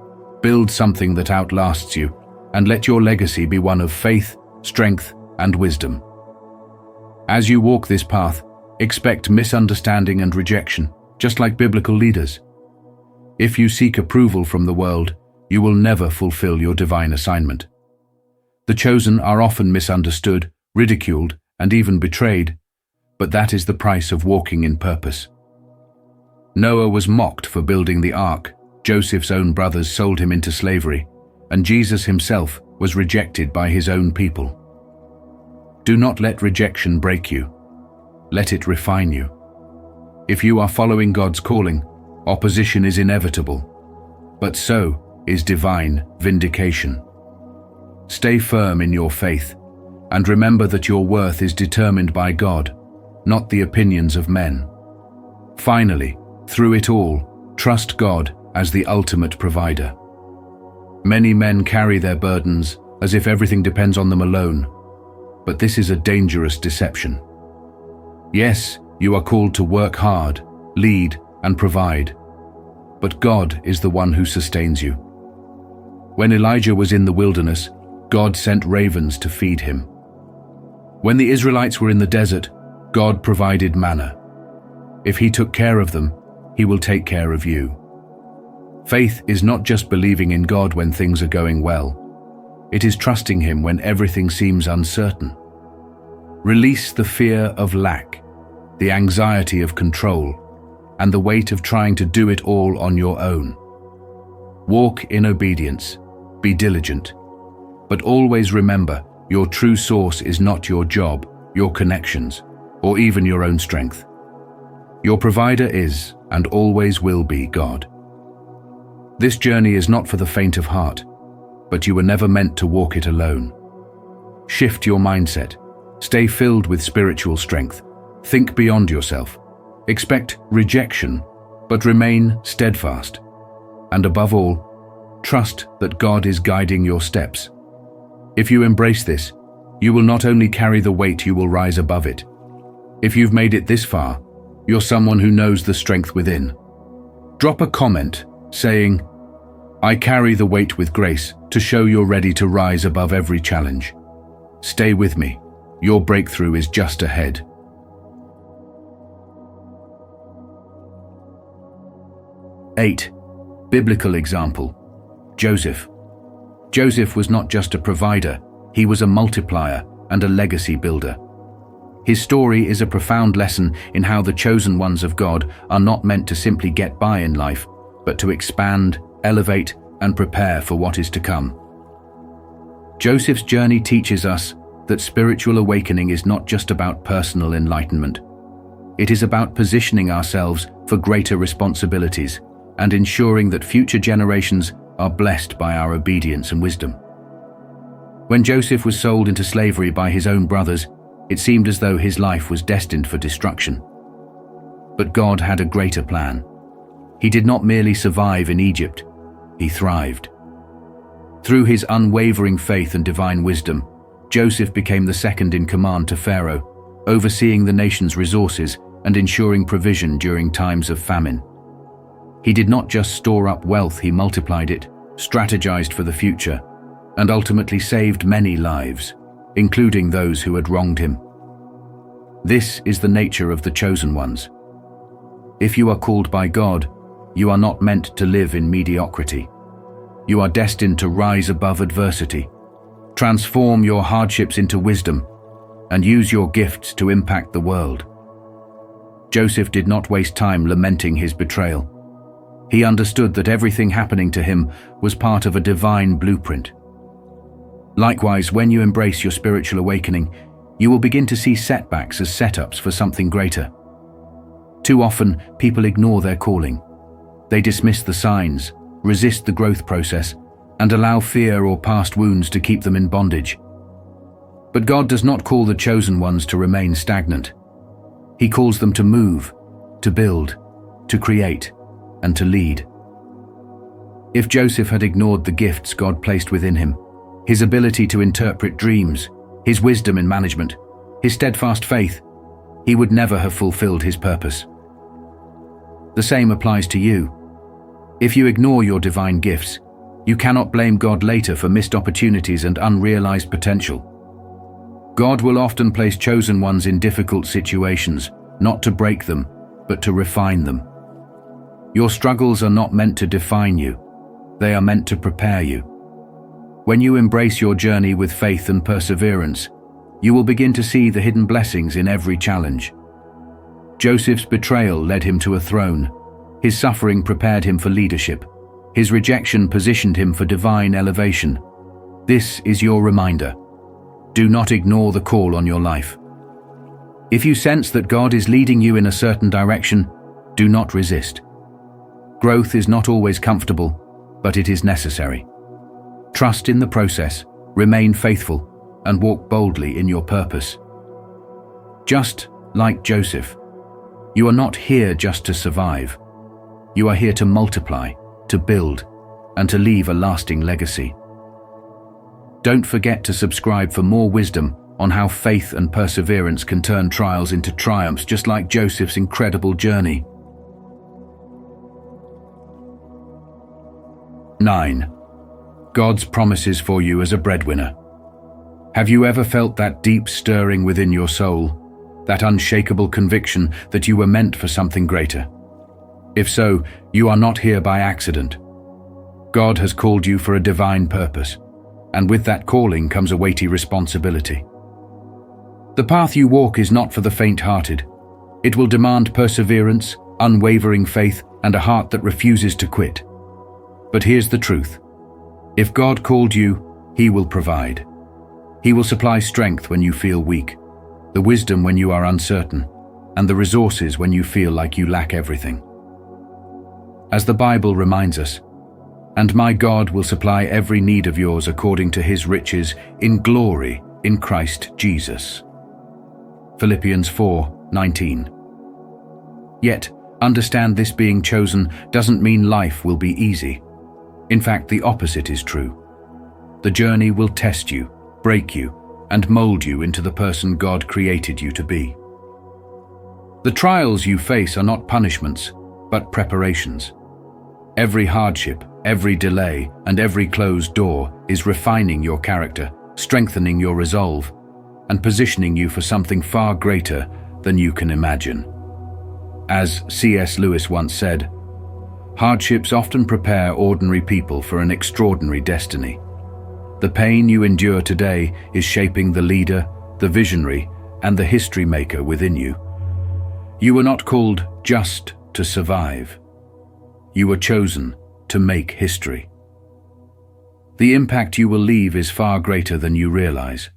build something that outlasts you, and let your legacy be one of faith, strength, and wisdom. As you walk this path, expect misunderstanding and rejection, just like biblical leaders. If you seek approval from the world, you will never fulfill your divine assignment. The chosen are often misunderstood, ridiculed, and even betrayed, but that is the price of walking in purpose. Noah was mocked for building the ark, Joseph's own brothers sold him into slavery, and Jesus himself was rejected by his own people. Do not let rejection break you. Let it refine you. If you are following God's calling, opposition is inevitable, but so is divine vindication. Stay firm in your faith, and remember that your worth is determined by God, not the opinions of men. Finally, through it all, trust God as the ultimate provider. Many men carry their burdens as if everything depends on them alone, but this is a dangerous deception. Yes, you are called to work hard, lead, and provide, but God is the one who sustains you. When Elijah was in the wilderness, God sent ravens to feed him. When the Israelites were in the desert, God provided manna. If He took care of them, He will take care of you. Faith is not just believing in God when things are going well. It is trusting Him when everything seems uncertain. Release the fear of lack, the anxiety of control, and the weight of trying to do it all on your own. Walk in obedience, be diligent, but always remember your true source is not your job, your connections, or even your own strength. Your provider is, and always will be, God. This journey is not for the faint of heart, but you were never meant to walk it alone. Shift your mindset. Stay filled with spiritual strength. Think beyond yourself. Expect rejection, but remain steadfast. And above all, trust that God is guiding your steps. If you embrace this, you will not only carry the weight, you will rise above it. If you've made it this far, you're someone who knows the strength within. Drop a comment saying, "I carry the weight with grace," to show you're ready to rise above every challenge. Stay with me. Your breakthrough is just ahead. Eight. Biblical example. Joseph. Joseph was not just a provider, he was a multiplier and a legacy builder. His story is a profound lesson in how the chosen ones of God are not meant to simply get by in life, but to expand, elevate, and prepare for what is to come. Joseph's journey teaches us that spiritual awakening is not just about personal enlightenment. It is about positioning ourselves for greater responsibilities and ensuring that future generations are blessed by our obedience and wisdom. When Joseph was sold into slavery by his own brothers, it seemed as though his life was destined for destruction. But God had a greater plan. He did not merely survive in Egypt, he thrived. Through his unwavering faith and divine wisdom, Joseph became the second in command to Pharaoh, overseeing the nation's resources and ensuring provision during times of famine. He did not just store up wealth, he multiplied it, strategized for the future, and ultimately saved many lives, including those who had wronged him. This is the nature of the chosen ones. If you are called by God, you are not meant to live in mediocrity. You are destined to rise above adversity, transform your hardships into wisdom, and use your gifts to impact the world. Joseph did not waste time lamenting his betrayal. He understood that everything happening to him was part of a divine blueprint. Likewise, when you embrace your spiritual awakening, you will begin to see setbacks as setups for something greater. Too often, people ignore their calling. They dismiss the signs, resist the growth process, and allow fear or past wounds to keep them in bondage. But God does not call the chosen ones to remain stagnant. He calls them to move, to build, to create, and to lead. If Joseph had ignored the gifts God placed within him, his ability to interpret dreams, his wisdom in management, his steadfast faith, he would never have fulfilled his purpose. The same applies to you. If you ignore your divine gifts, you cannot blame God later for missed opportunities and unrealized potential. God will often place chosen ones in difficult situations, not to break them, but to refine them. Your struggles are not meant to define you. They are meant to prepare you. When you embrace your journey with faith and perseverance, you will begin to see the hidden blessings in every challenge. Joseph's betrayal led him to a throne. His suffering prepared him for leadership. His rejection positioned him for divine elevation. This is your reminder. Do not ignore the call on your life. If you sense that God is leading you in a certain direction, do not resist. Growth is not always comfortable, but it is necessary. Trust in the process, remain faithful, and walk boldly in your purpose. Just like Joseph, you are not here just to survive. You are here to multiply, to build, and to leave a lasting legacy. Don't forget to subscribe for more wisdom on how faith and perseverance can turn trials into triumphs, just like Joseph's incredible journey. 9. God's promises for you as a breadwinner. Have you ever felt that deep stirring within your soul, that unshakable conviction that you were meant for something greater? If so, you are not here by accident. God has called you for a divine purpose, and with that calling comes a weighty responsibility. The path you walk is not for the faint-hearted. It will demand perseverance, unwavering faith, and a heart that refuses to quit. But here's the truth. If God called you, He will provide. He will supply strength when you feel weak, the wisdom when you are uncertain, and the resources when you feel like you lack everything. As the Bible reminds us, "And my God will supply every need of yours according to His riches in glory in Christ Jesus." Philippians 4:19. Yet, understand this: being chosen doesn't mean life will be easy. In fact, the opposite is true. The journey will test you, break you, and mold you into the person God created you to be. The trials you face are not punishments, but preparations. Every hardship, every delay, and every closed door is refining your character, strengthening your resolve, and positioning you for something far greater than you can imagine. As C.S. Lewis once said, "Hardships often prepare ordinary people for an extraordinary destiny." The pain you endure today is shaping the leader, the visionary, and the history maker within you. You were not called just to survive. You were chosen to make history. The impact you will leave is far greater than you realize.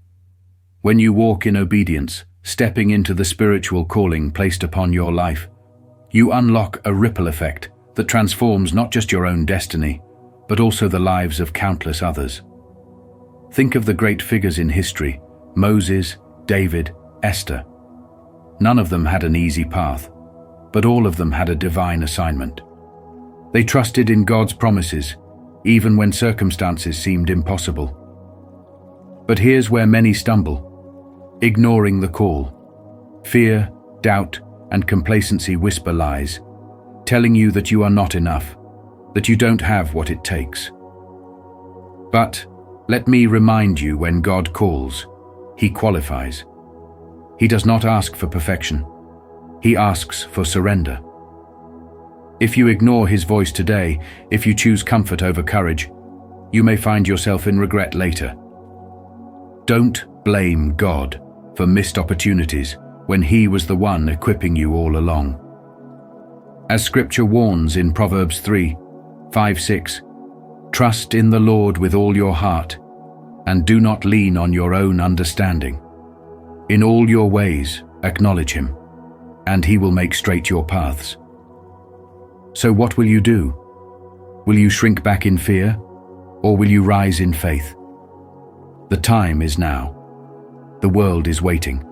When you walk in obedience, stepping into the spiritual calling placed upon your life, you unlock a ripple effect that transforms not just your own destiny, but also the lives of countless others. Think of the great figures in history: Moses, David, Esther. None of them had an easy path, but all of them had a divine assignment. They trusted in God's promises, even when circumstances seemed impossible. But here's where many stumble: ignoring the call. Fear, doubt, and complacency whisper lies, telling you that you are not enough, that you don't have what it takes. But let me remind you, when God calls, He qualifies. He does not ask for perfection. He asks for surrender. If you ignore his voice today, if you choose comfort over courage, you may find yourself in regret later. Don't blame God for missed opportunities when he was the one equipping you all along. As Scripture warns in Proverbs 3:5-6, trust in the Lord with all your heart, and do not lean on your own understanding. In all your ways acknowledge him, and he will make straight your paths. So what will you do? Will you shrink back in fear, or will you rise in faith? The time is now. The world is waiting.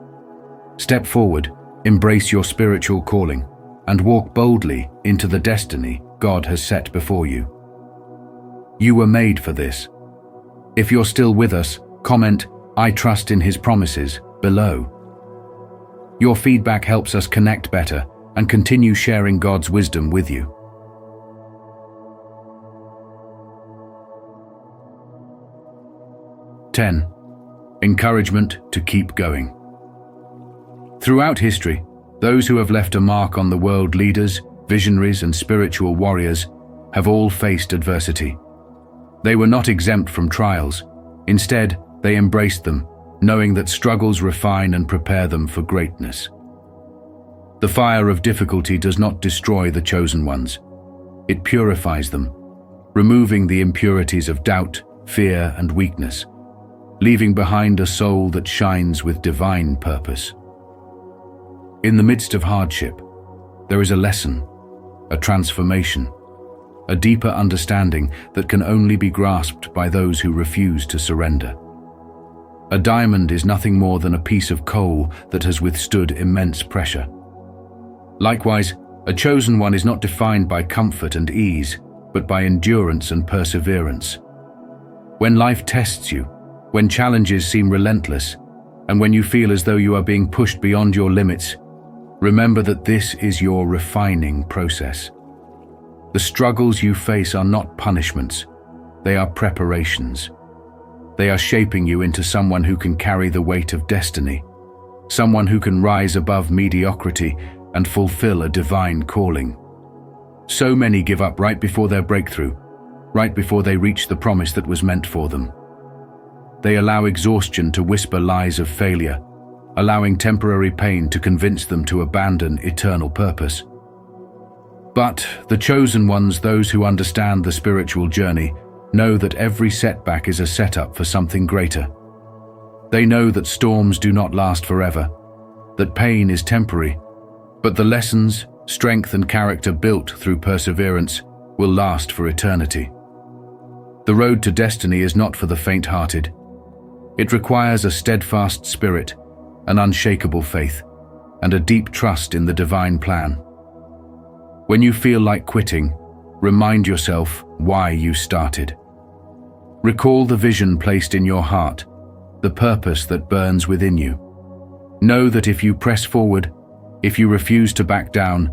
Step forward, embrace your spiritual calling, and walk boldly into the destiny God has set before you. You were made for this. If you're still with us, comment, "I trust in his promises," below. Your feedback helps us connect better and continue sharing God's wisdom with you. Ten, encouragement to keep going. Throughout history, those who have left a mark on the world, leaders, visionaries, and spiritual warriors, have all faced adversity. They were not exempt from trials. Instead, they embraced them, knowing that struggles refine and prepare them for greatness. The fire of difficulty does not destroy the chosen ones. It purifies them, removing the impurities of doubt, fear, and weakness, leaving behind a soul that shines with divine purpose. In the midst of hardship, there is a lesson, a transformation, a deeper understanding that can only be grasped by those who refuse to surrender. A diamond is nothing more than a piece of coal that has withstood immense pressure. Likewise, a chosen one is not defined by comfort and ease, but by endurance and perseverance. When life tests you, when challenges seem relentless, and when you feel as though you are being pushed beyond your limits, remember that this is your refining process. The struggles you face are not punishments, they are preparations. They are shaping you into someone who can carry the weight of destiny, someone who can rise above mediocrity and fulfill a divine calling. So many give up right before their breakthrough, right before they reach the promise that was meant for them. They allow exhaustion to whisper lies of failure, allowing temporary pain to convince them to abandon eternal purpose. But the chosen ones, those who understand the spiritual journey, know that every setback is a setup for something greater. They know that storms do not last forever, that pain is temporary, but the lessons, strength, and character built through perseverance will last for eternity. The road to destiny is not for the faint-hearted. It requires a steadfast spirit, an unshakable faith, and a deep trust in the divine plan. When you feel like quitting, remind yourself why you started. Recall the vision placed in your heart, the purpose that burns within you. Know that if you press forward, if you refuse to back down,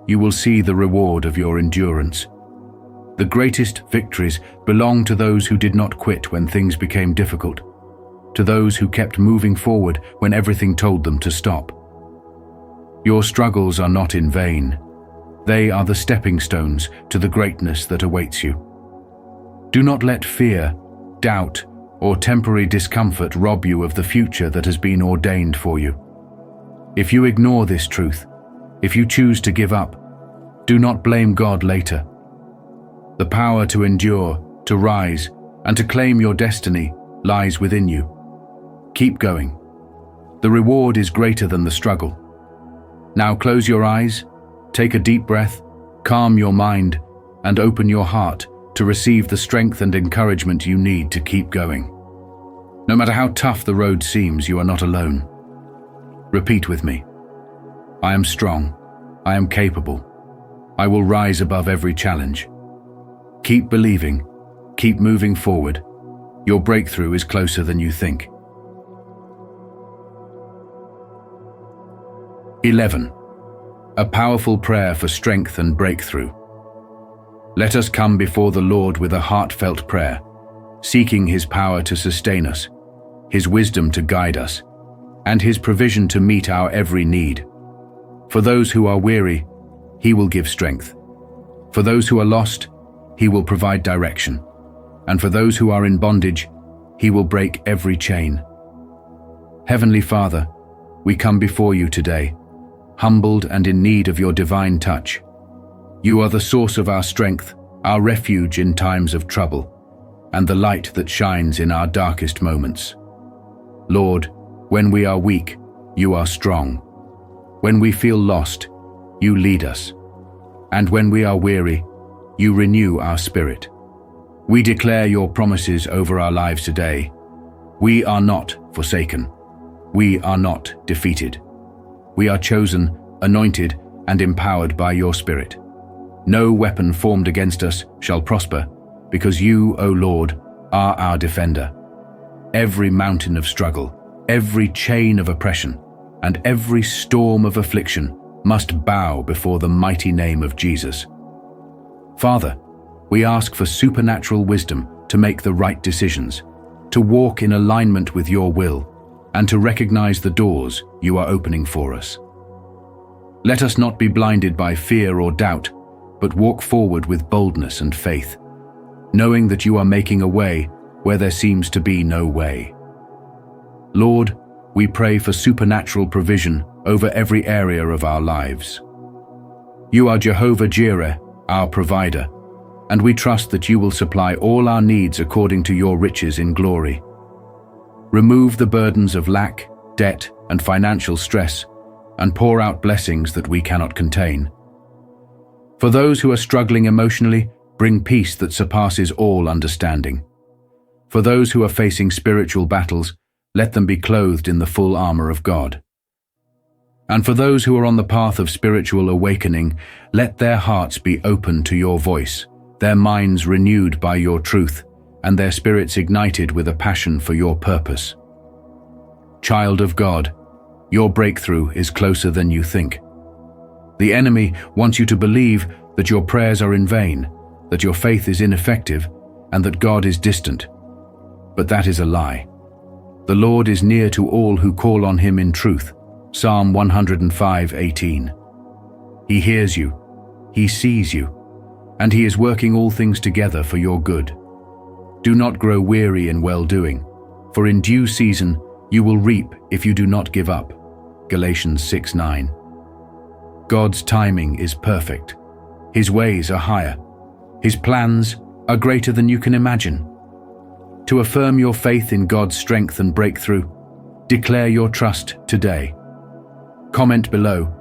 you will see the reward of your endurance. The greatest victories belong to those who did not quit when things became difficult, to those who kept moving forward when everything told them to stop. Your struggles are not in vain. They are the stepping stones to the greatness that awaits you. Do not let fear, doubt, or temporary discomfort rob you of the future that has been ordained for you. If you ignore this truth, if you choose to give up, do not blame God later. The power to endure, to rise, and to claim your destiny lies within you. Keep going. The reward is greater than the struggle. Now close your eyes, take a deep breath, calm your mind, and open your heart to receive the strength and encouragement you need to keep going. No matter how tough the road seems, you are not alone. Repeat with me. I am strong. I am capable. I will rise above every challenge. Keep believing. Keep moving forward. Your breakthrough is closer than you think. 11. A powerful prayer for strength and breakthrough. Let us come before the Lord with a heartfelt prayer, seeking His power to sustain us, His wisdom to guide us, and His provision to meet our every need. For those who are weary, He will give strength. For those who are lost, He will provide direction. And for those who are in bondage, He will break every chain. Heavenly Father, we come before You today, humbled and in need of Your divine touch. You are the source of our strength, our refuge in times of trouble, and the light that shines in our darkest moments. Lord, when we are weak, You are strong. When we feel lost, You lead us. And when we are weary, You renew our spirit. We declare Your promises over our lives today. We are not forsaken. We are not defeated. We are chosen, anointed, and empowered by Your Spirit. No weapon formed against us shall prosper, because You, O Lord, are our defender. Every mountain of struggle, every chain of oppression, and every storm of affliction must bow before the mighty name of Jesus. Father, we ask for supernatural wisdom to make the right decisions, to walk in alignment with Your will, and to recognize the doors You are opening for us. Let us not be blinded by fear or doubt, but walk forward with boldness and faith, knowing that You are making a way where there seems to be no way. Lord, we pray for supernatural provision over every area of our lives. You are Jehovah Jireh, our provider, and we trust that You will supply all our needs according to Your riches in glory. Remove the burdens of lack, debt, and financial stress, and pour out blessings that we cannot contain. For those who are struggling emotionally, bring peace that surpasses all understanding. For those who are facing spiritual battles, let them be clothed in the full armor of God. And for those who are on the path of spiritual awakening, let their hearts be open to Your voice, their minds renewed by Your truth, and their spirits ignited with a passion for Your purpose. Child of God, your breakthrough is closer than you think. The enemy wants you to believe that your prayers are in vain, that your faith is ineffective, and that God is distant. But that is a lie. The Lord is near to all who call on Him in truth. Psalm 105:18. He hears you, He sees you, and He is working all things together for your good. Do not grow weary in well-doing, for in due season you will reap if you do not give up. Galatians 6:9. God's timing is perfect. His ways are higher. His plans are greater than you can imagine. To affirm your faith in God's strength and breakthrough, declare your trust today. Comment below,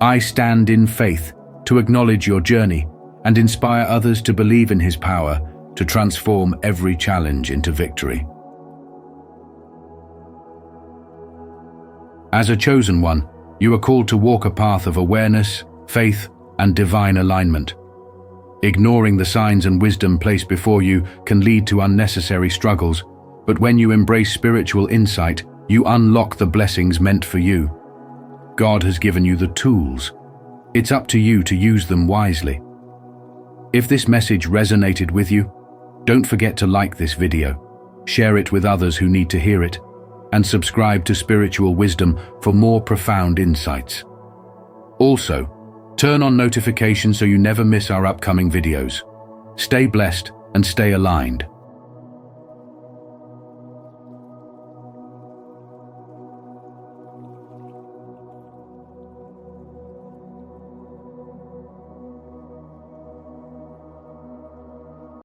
"I stand in faith," to acknowledge your journey and inspire others to believe in His power to transform every challenge into victory. As a chosen one, you are called to walk a path of awareness, faith, and divine alignment. Ignoring the signs and wisdom placed before you can lead to unnecessary struggles, but when you embrace spiritual insight, you unlock the blessings meant for you. God has given you the tools. It's up to you to use them wisely. If this message resonated with you, don't forget to like this video, share it with others who need to hear it, and subscribe to Spiritual Wisdom for more profound insights. Also, turn on notifications so you never miss our upcoming videos. Stay blessed and stay aligned.